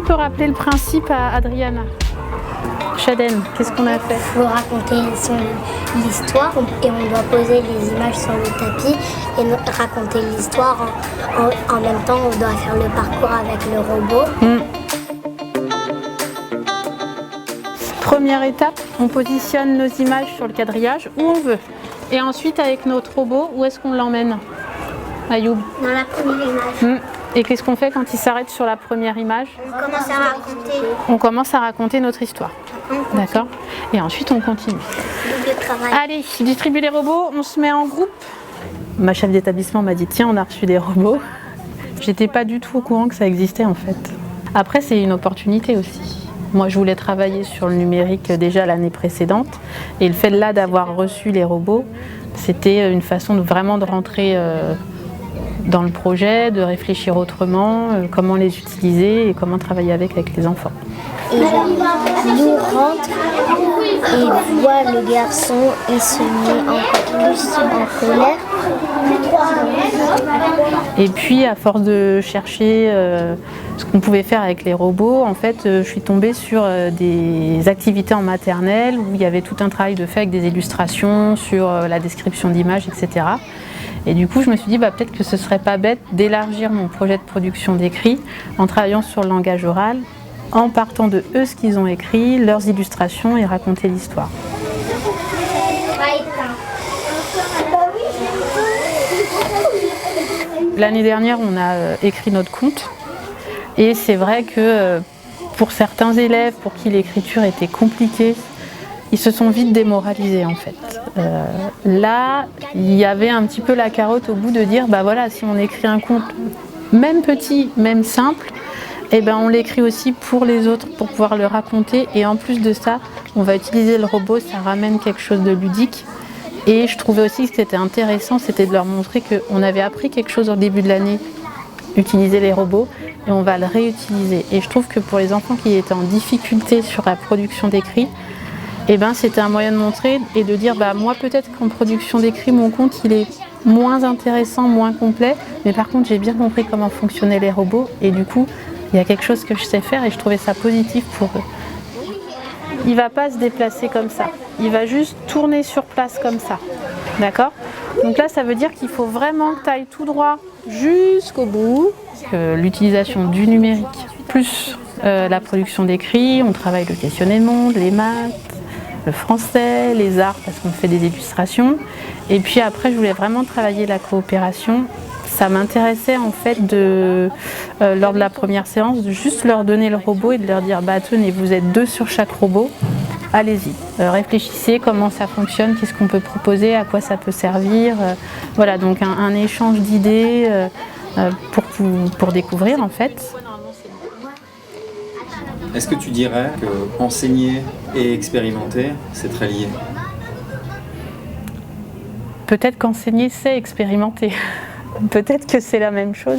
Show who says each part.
Speaker 1: peut rappeler le principe à Adriana? Shaden, qu'est-ce qu'on a fait?
Speaker 2: Il faut raconter l'histoire et on doit poser les images sur le tapis et raconter l'histoire. En même temps, on doit faire le parcours avec le robot.
Speaker 1: Première étape, on positionne nos images sur le quadrillage où on veut. Et ensuite, avec notre robot, où est-ce qu'on l'emmène, Ayoub?
Speaker 2: Dans la première image.
Speaker 1: Et qu'est-ce qu'on fait quand il s'arrête sur la première image?
Speaker 2: On commence à raconter.
Speaker 1: On commence à raconter notre histoire. D'accord? Et ensuite, on continue. Allez, distribue les robots, on se met en groupe. Ma chef d'établissement m'a dit, tiens, on a reçu des robots. J'étais pas du tout au courant que ça existait en fait. Après, c'est une opportunité aussi. Moi, je voulais travailler sur le numérique déjà l'année précédente. Et le fait là d'avoir reçu les robots, c'était une façon vraiment de rentrer dans le projet, de réfléchir autrement, comment les utiliser et comment travailler avec les enfants.
Speaker 2: Et nous rentre et voit le garçon et se met encore plus en colère.
Speaker 1: Et puis à force de chercher ce qu'on pouvait faire avec les robots, en fait je suis tombée sur des activités en maternelle où il y avait tout un travail de fait avec des illustrations sur la description d'images, etc. Et du coup je me suis dit peut-être que ce serait pas bête d'élargir mon projet de production d'écrit en travaillant sur le langage oral, en partant de eux ce qu'ils ont écrit, leurs illustrations et raconter l'histoire. L'année dernière, on a écrit notre conte et c'est vrai que pour certains élèves pour qui l'écriture était compliquée, ils se sont vite démoralisés en fait. Là, il y avait un petit peu la carotte au bout de dire voilà, si on écrit un conte, même petit, même simple, on l'écrit aussi pour les autres, pour pouvoir le raconter. Et en plus de ça, on va utiliser le robot, ça ramène quelque chose de ludique. Et je trouvais aussi que ce qui était intéressant, c'était de leur montrer qu'on avait appris quelque chose au début de l'année, utiliser les robots, et on va le réutiliser. Et je trouve que pour les enfants qui étaient en difficulté sur la production d'écrit, c'était un moyen de montrer et de dire moi peut-être qu'en production d'écrit, mon conte il est moins intéressant, moins complet, mais par contre j'ai bien compris comment fonctionnaient les robots et du coup, il y a quelque chose que je sais faire et je trouvais ça positif pour eux. Il ne va pas se déplacer comme ça, il va juste tourner sur place comme ça, d'accord? Donc là, ça veut dire qu'il faut vraiment que tu ailles tout droit jusqu'au bout. L'utilisation du numérique, plus la production d'écrit, on travaille le questionnement, les maths, le français, les arts parce qu'on fait des illustrations. Et puis après, je voulais vraiment travailler la coopération. Ça m'intéressait en fait lors de la première séance de juste leur donner le robot et de leur dire tenez, vous êtes 2 sur chaque robot, allez-y, réfléchissez comment ça fonctionne, qu'est-ce qu'on peut proposer, à quoi ça peut servir. Voilà, donc un échange d'idées pour découvrir en fait.
Speaker 3: Est-ce que tu dirais que enseigner et expérimenter, c'est très lié?
Speaker 1: Peut-être qu'enseigner, c'est expérimenter. Peut-être que c'est la même chose.